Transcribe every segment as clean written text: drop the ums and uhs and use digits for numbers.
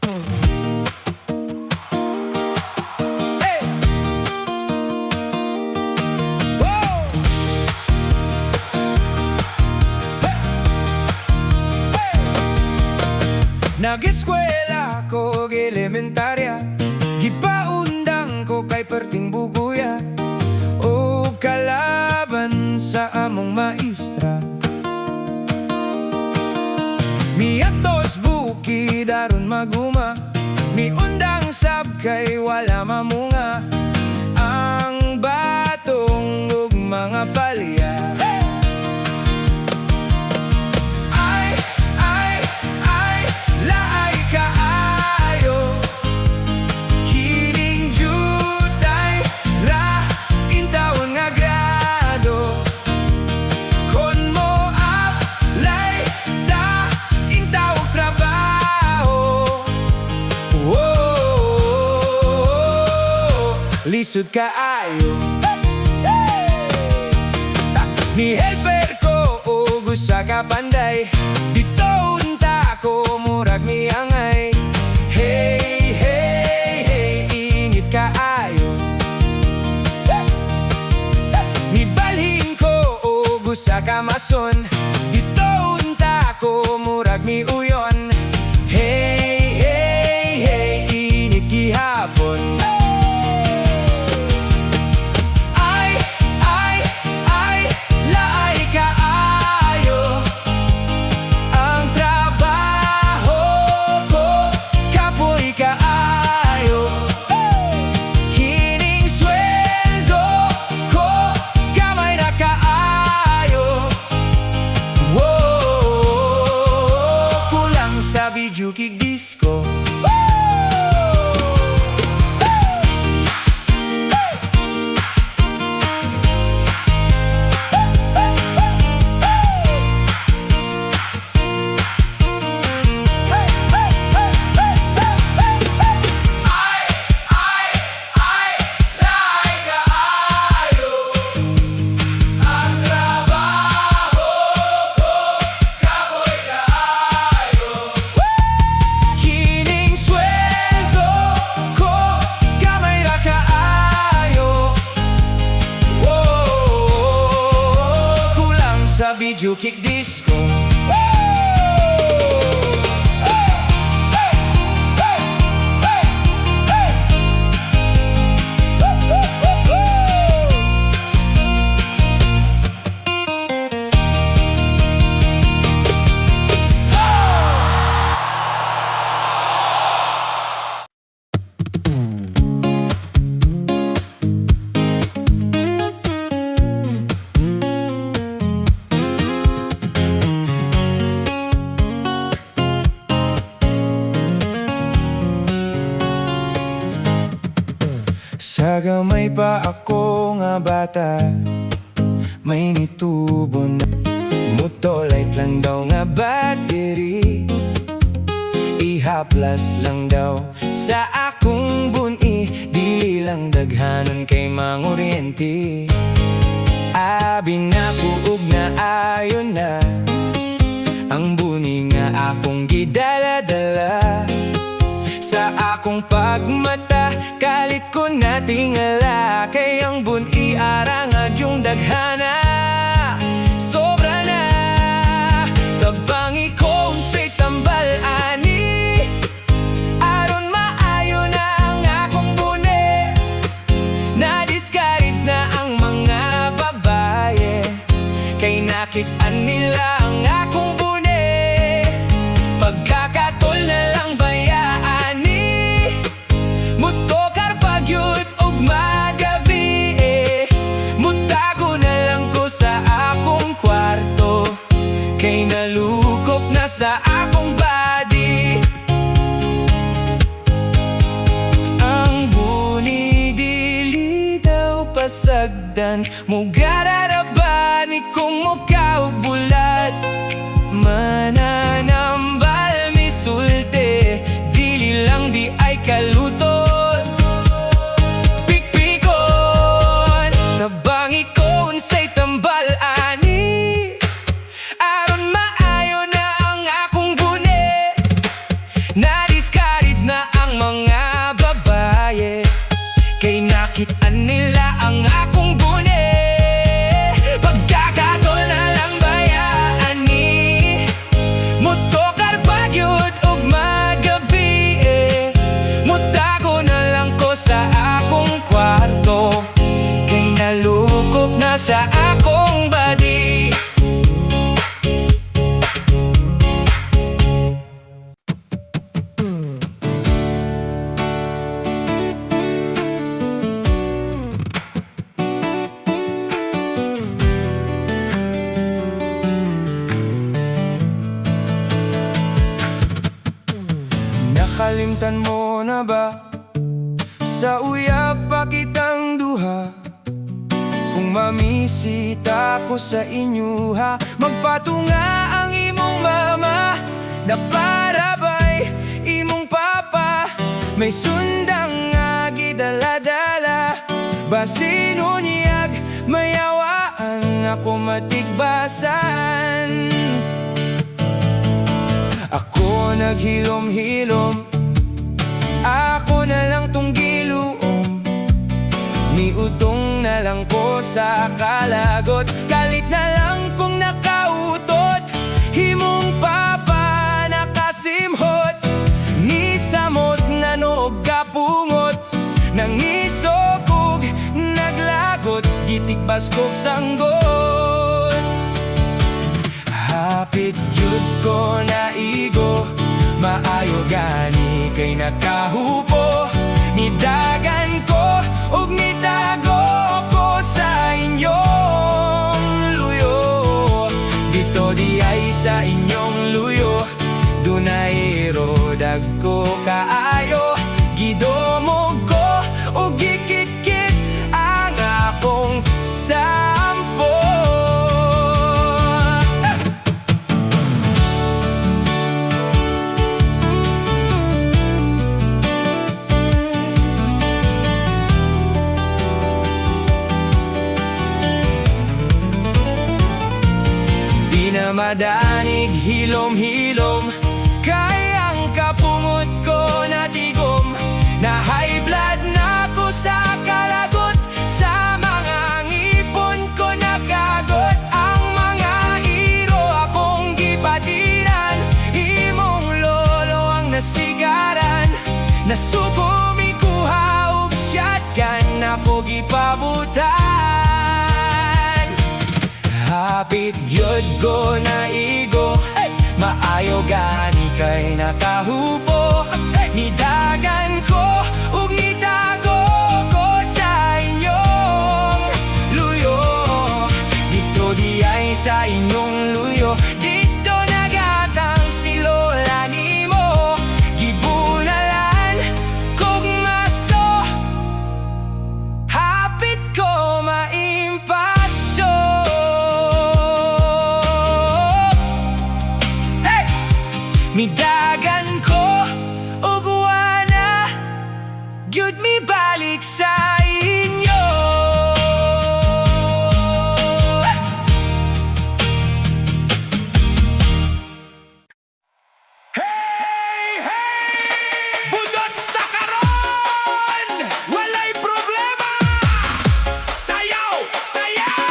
Hey! Wow! Hey! Nag-eskwela ko elementarya, gipaundang ko kay perting buguya, o kalaban sa among maestra. Miatos bukid aron maguma, miundang sab kay wala mamunga, ang batong ug mga palya. Ay, ay, ay, laay kaayo, kining jutay ra intawon nga grado. Kon mo apply ta intawog trabaho. Whoa, lisod kaayo. Ni helper ko og usa ka panday, dito unta ko murag miangay. Hey, hey, hey, ingit kaayo. Ni balhin ko og usa ka mason, dito unta ko murag miuyon. Hey, hey, hey, ingit gihapon. Ay, ay, ay, laay kaayo, ang trabaho ko kapoy kaayo. Kining sweldo ko gamay na kaayo. Whoa, kulang sa video kig disco. Kining sweldo ko gamay ra kaayo. Whoa, kulang sa video kick disco. Sa gamay pa ako nga bata, may nitubo na mutolight lang daw nga battery. Ihaplas lang daw sa akong buni, dili lang daghanon kay manguryente. Abi na puog na ayon na ang buni nga akong gidala-dala. Sa akong pagmata, kalit ko na tingala, kay ang buni arangag yung daghana. Sobra na, tabangi ko unsay tambal ani, aron maayo na ang akong buni. Na-discourage na ang mga babae, kay nakit-an nila ang akong buni. Pagkakatol na lang bayaan ni mutokar pagyud og magabi, mutago na lang ko sa akong kwarto, kay nalukop na sa akong body. Ang buni dili daw pasagdan, mugararabani kung mukaw bulat. Mananambal misulti, dili lang di ay kalutot. Pikpikon, tabangi ko unsay tambal ani, aron maayo na ang akong buni. Na-discourage na ang mga babae, kay nakitaan nila ang akong bune. Pagkakatol na lang bayaan ni mutokar pagyud og magabi, mutago na lang ko sa akong kwarto, kay nalukop na sa akong body. Nakalimtan mo na ba sa uyab pa kitang duha? Kung mamisita ko sa inyo ha, magpatunga ang imong mama na para ba'y imong papa. May sundang nga gidala-dala, basin unyag mayawaan ako matigbasan. Ako naghilom-hilom, ako na lang tong giluom, niutong na lang ko sa kalagot. Kalit na lang kung nakautot, himong papa nakasimhot, ni samot na noog kapungot, nangisog naglagot, gitikbas kog sanggot. Hapit yun ko na igo, maayo gani kay nakahupo, nidagan ko ug nitago ko sa inyong luyo. Dito di ay sa inyong luyo, dunay rodag ko kaayo, gidomog ko ug gikit-kit ang akong sampo. Na madanig hilom-hilom, kay ang kapungot ko natigom, na high blood na ko sa kalagot, sa mga ngipon ko nakagot. Ang mga hiro akong gipatiran, imong lolo ang nasigaran, nasuko mikuha og shotgun ako gipabutan. Hapit gyud ko na igo, maayo gani kay nakahupo, nidagan ko ug nitago ko sa inyong luyo. Dito di ay sa inyong luyo, dito nagatang si lola nimo, gibunalan kog maso, hapit ko maimpasyo. Midagan ko ug wana gyud mi balik sa inyo. Hey, hey! Budot sa karon! Walay problema! Sayaw! Sayaw!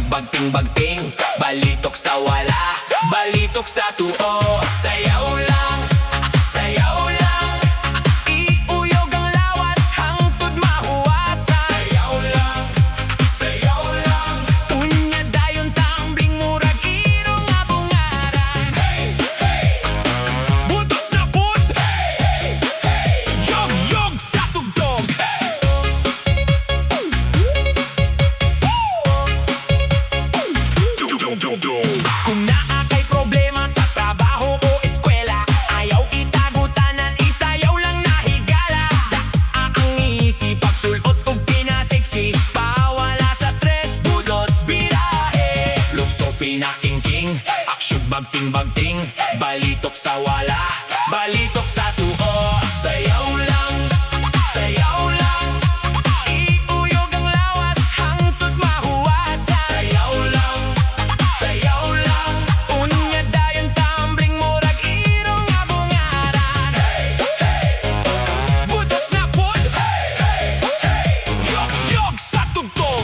Bagting-bagting, balitok sa wala, balitok sa tuo. Sayaw lang, sayaw lang, iuyog ang lawas hangtod mahuwasan. Sayaw lang, sayaw lang, unya dayon tambling murag iro nga bungaran. Hey, hey, butots na put. Hey, hey, hey, yog-yog sa tugtog. pinakingking, aksyog bagting-bagting, balitok sa wala, balitok sa tuo. Sayaw lang, sayaw lang, iuyog ang lawas, hangtod mahuwasa. Sayaw lang, unya dayon tambling murag irong nga bungaran. Butos na pud, yog-yog sa tugtog.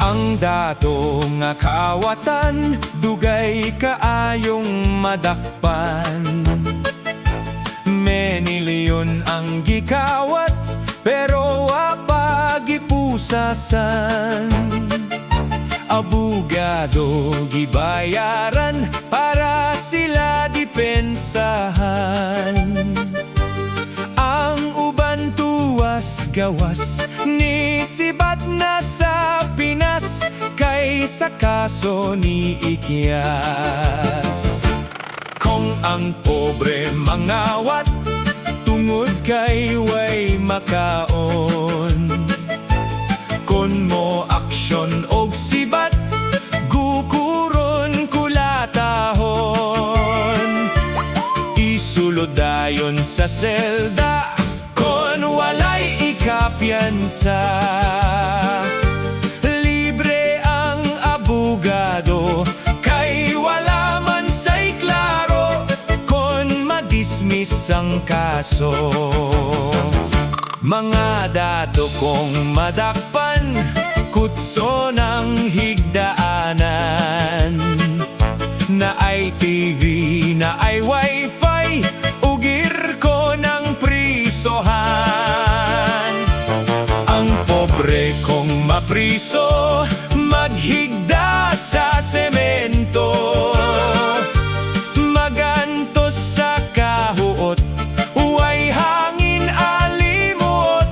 Ang dato nga kaawatan, dugay kaayong madakpan. Menilyon ang gikawat, pero wapagipusasan. Abogado gibayaran, para sila dipensahan. Ang uban tuwas gawas, ni sibat na sa Pinas, kaysa kaso ni Ikyas. Kung ang pobre mangawat, tungod kay way makaon. Kon mo aksyon og sibat, gukuron kulatahon. Isulod dayon sa selda, kon walay ikapiansa. Libre ang abogado, kay wala man say klaro, kon madismiss ang kaso. Mga dato kong madakpan, kutso ng higdaanan. Na ay TV, na ay wifi, ugir ko ng prisohan. Ang pobre kong mapriso, maghigda sa semento. Magantos sa kahuot, way hangin alimot,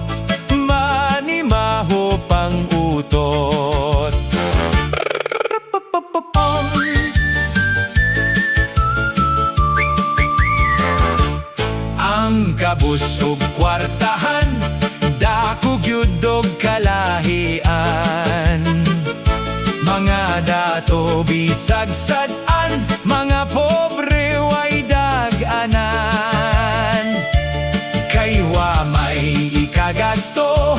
manimaho pang utot. Ang kabus ug kwartahan, dako gyud og kalahian. Mga dato bisag sad-an, mga pobre way dag-anan. Kay wa may ikagasto,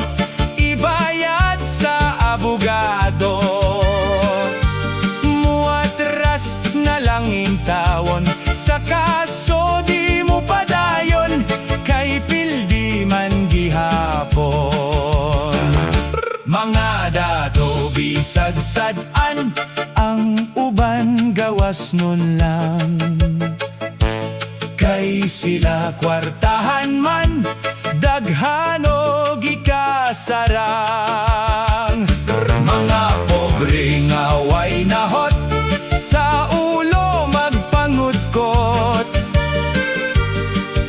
ibayad sa abogado. Muatras na lang intawon, sa kaso di mo padayon, kay pildi man gihapon. Mga dato bisag sad-an, ang uban gawas nun lang. Kay sila kwartahan man, daghano gikasarang. Mga pobre nga way nahot, sa ulo magpangudkot.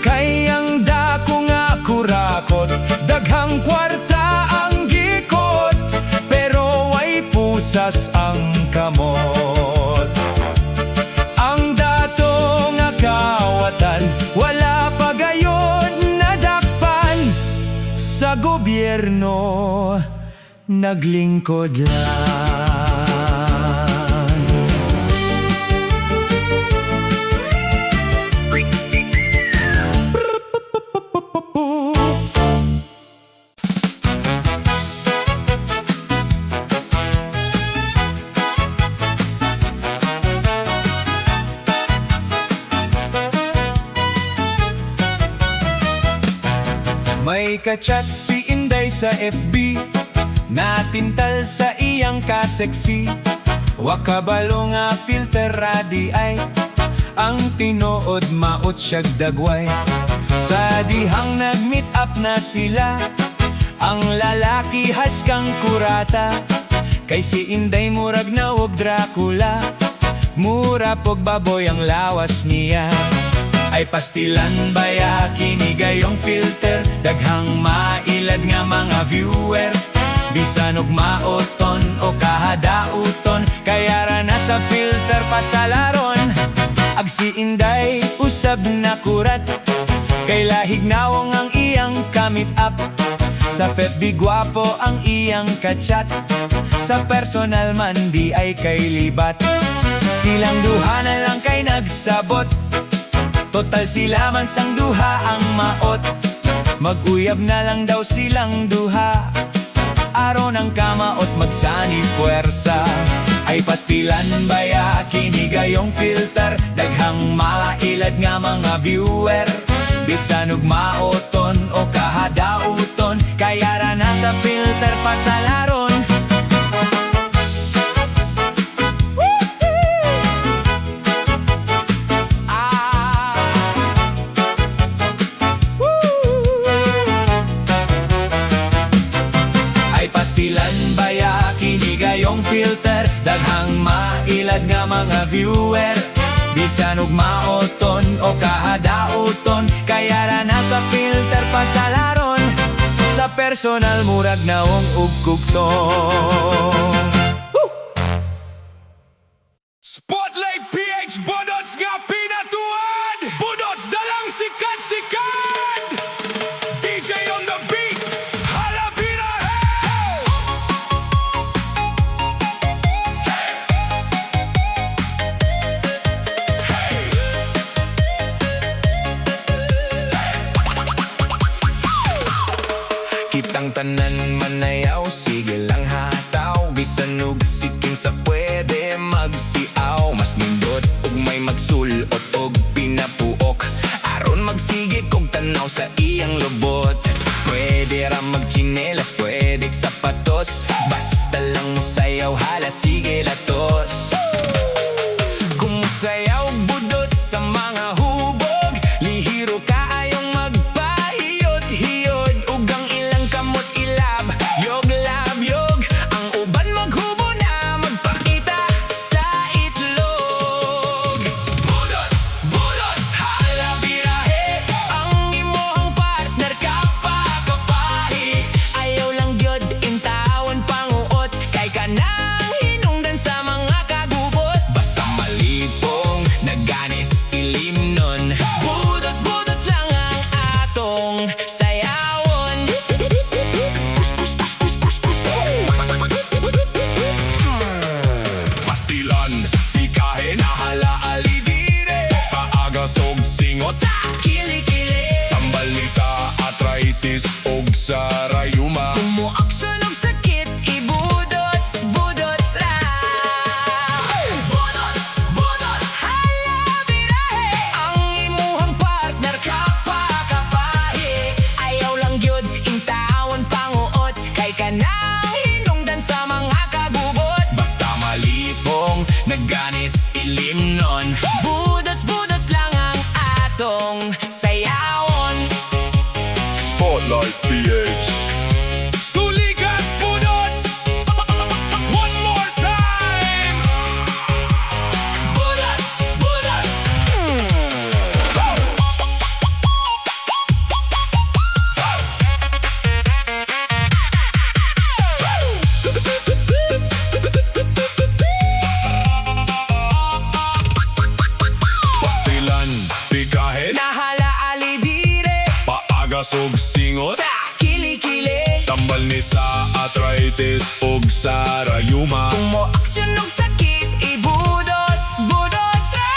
Kay ang dako nga kurakot, daghang kwarta ang gikot, pero way pusa sas ang kamot. Ang datong akawatan, wala pa gayon nadakpan. Sa gobyerno, naglingkod lang. May kachat si Inday sa FB, natintal sa iyang kaseksi. Wakabalo nga filter radi ay, ang tinuod maot siyag dagway. Sa dihang nag-meet up na sila, ang lalaki haskang kurata. Kay si Inday murag na og Dracula, mura pog baboy ang lawas niya. Ay pastilan baya kini gayong filter, daghang mailad nga mga viewer. Bisan og maoton o kahadauton, kaya ra na sa filter pasalaron. Ag si Inday usab na kurat, kay lahig nawong ang iyang kamit up. Sa FB gwapo ang iyang kachat, sa personal man di ay kay libat. Silang duha na lang kay nagsabot, total sila man sang duha ang maot. Mag-uyab na lang daw silang duha, aron ang kamaot magsani puwersa. Ay pastilan baya kini gayong filter, daghang mailad nga mga viewer. Bisan og maoton o kahadauton, kaya ra na sa filter pasalaron. Pastilan baya kini gayong filter, daghang mailad nga mga viewer. Bisan og maoton o kahadauton, kaya ra na sa filter pasalaron. Sa personal murag nawong ug kugtong. Spotlight PH Budots nga pinatuan, Budots dalang sikat-sikat. DJ on the beat, kitang tanan manayaw, sige lang hataw. Bisan og siking sa pwede magsiaw. Mas nindot ug may magsulot og pinapuok, aron magsigit og tanaw sa iyang lubot. Pwede ra magchinelas, pwede sapatos, basta lang musayaw, hala sige latos. Kung musayaw budot sa mga hubog, lihiro ka ayong magpahiyot-hiyot. Ug ang ilang kamot ilab, yog-lab-yog. Ang uban maghubo na magpakita sa itlog. Budots, budots, hala birahe. Ang imong partner kapakapahi, ayaw lang gyud intawan panguot, kay kanang Pagasog singot sa kilikili, tambal ni sa arthritis ug sa rayuma. Kung mo aksyon og sakit, ibudots, budots ra.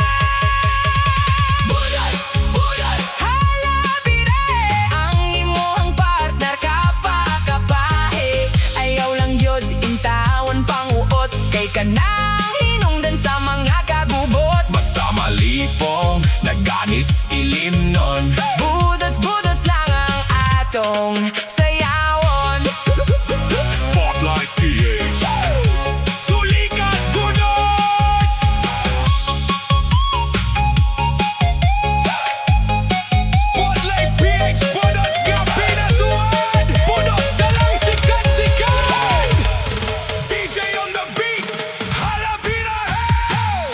Budots, budots, halabire. Ang imong partner kapakapahe, ayaw lang yod intawon panguot, kay kanang hinungdan sa mga kagubot. Basta malipong, naganis ilimnon. Budots, budots lang ang atong sayawon. Spotlight PH, sulikat budots. Spotlight PH, budots nga pinatuan. Budots na lang sikat-sikat. DJ on the beat, halabira hey!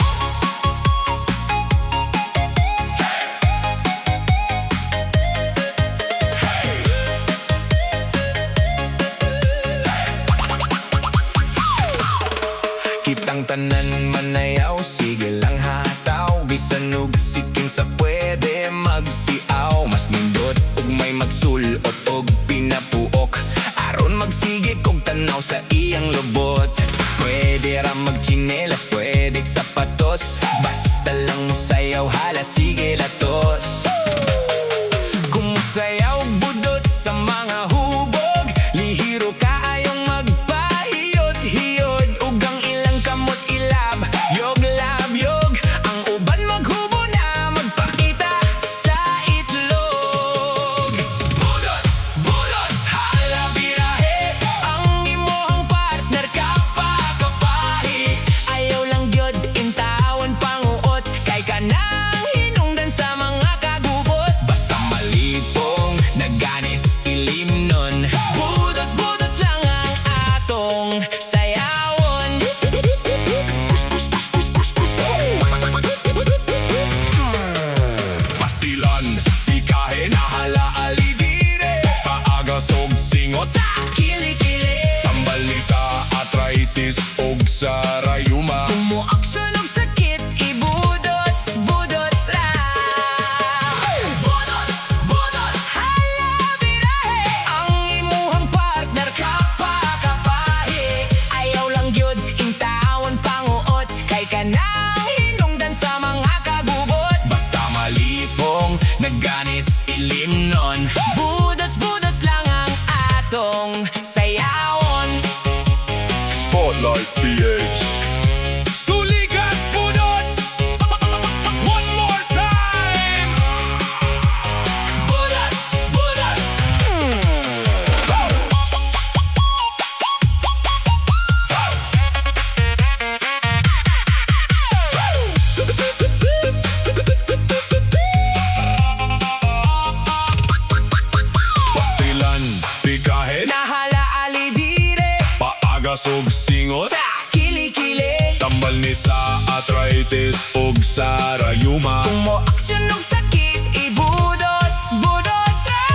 Kitang tanan manayaw, sige lang hataw. Bisan og siking sa pwede magsiaw. Mas nindot ug may magsulot og pinapuok, aron magsige kog tanaw sa iyang lubot. Pwede ra magchinelas, pwede sapatos, basta lang musayaw, hala sige latos. Kung musayaw budot sa mga hubog, lihiro ka ayong magpahiyot-hiyot. Ug ang ilang kamot ilab, yog lab yog. Ang uban maghubo na magpakita sa itlog. Budots, budots, halabirahe. Ang imong partner kapakapahi, ayaw lang gyud intawon panguot, kay kanang hinungdan sa mga kagubot. Basta malipong, naganis ilimnon. Budots, budots lang ang atong sayawon. Pastilan, pikahe na hala alidire. Paagasog singot sa kilikili, tambal ni sa arthritis ug sa rayuma. Kung mo aksyon og sakit, ibudots, budots ra. Budots, budots, halabirahe. Ang imuhang partner kapakapahi, ayaw lang gyud intawon panguot, kay kanang hinungdan sa mga kagubot. Basta malipong, naganis ilimnon. Budots, budots lang ang atong sayawon. Spotlight PH, suligat budots. One more time. Budots, budots. Pastilan, pikahe na hala alidire. Paagasog singot sa kilikili, tambal ni sa arthritis ug sa rayuma. Kung mo aksyon og sakit, ibudots, budots ra.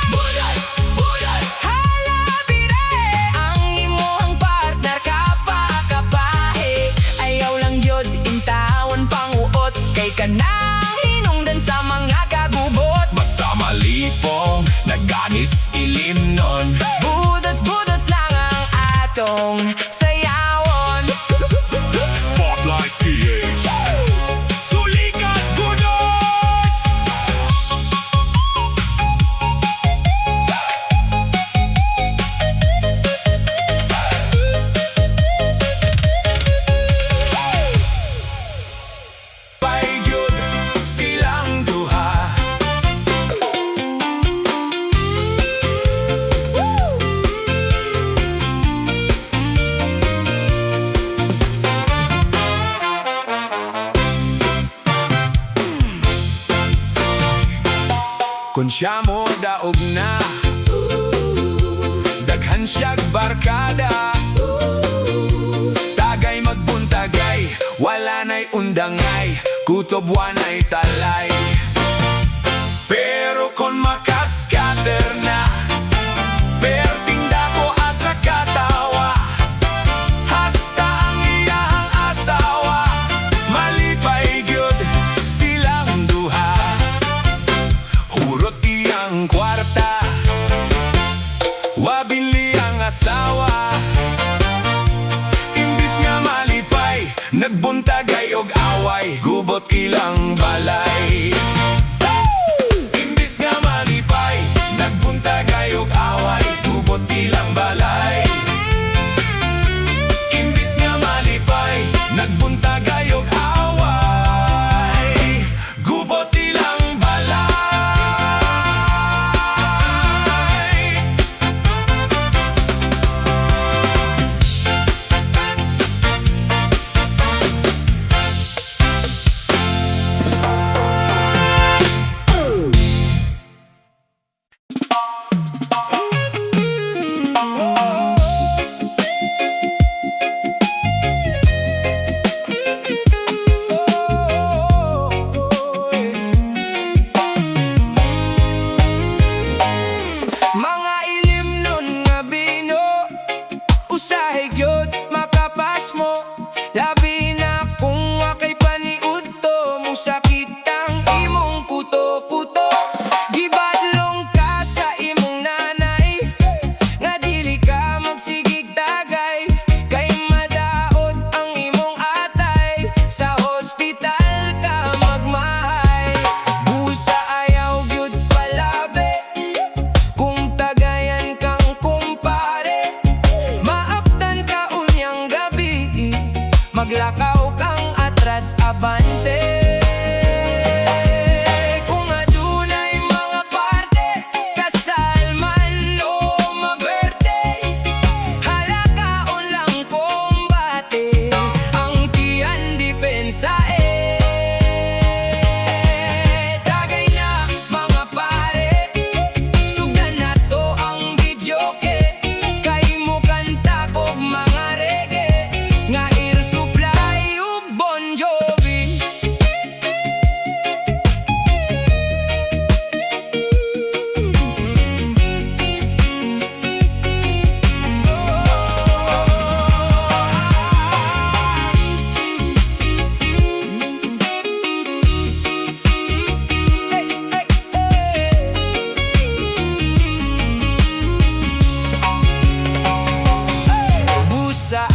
Budots, budots, halabirahe. Ang imong partner kapakapahi, ayaw lang gyud intawon panguot, kay kanang hinungdan sa mga kagubot. Basta malipong, naganis ilimnon. Budots, budots lang ang atong sayawon. Spotlight PH, sulikat budots. Paigyod silang duha. Kung siya mo daog na, daghan siyag barkada. Tagay magbuntagay, wala na'y undangay, kutob wanay talay. Pero kung makaskater na, perting dako asa katawa. Hasta ang iyang asawa, malipay gyud silang duha. Hurot iya mensahe gyud makapas mo. Labi na kung wakay paniud to, mong sakit ang imong puto-puto. Gibadlong ka sa imong nanay, nga dili ka magsigig tagay, kay madaot ang imong atay, sa hospital ka magmahay. Busa ayaw gyud palabi, kung tagayan kang kumpare. Maaptan ka unyang gabi, maglakaw kang atras abante. Kung adunay mga parte, kasal man o ma-birthday, halakaon lang kumbate, ang tiyan depensa Tagay na mga pare, sugdan na to ang videoke, kay mo kanta kog mga reggae, nga Air Supply ug Bon Jovi. Busa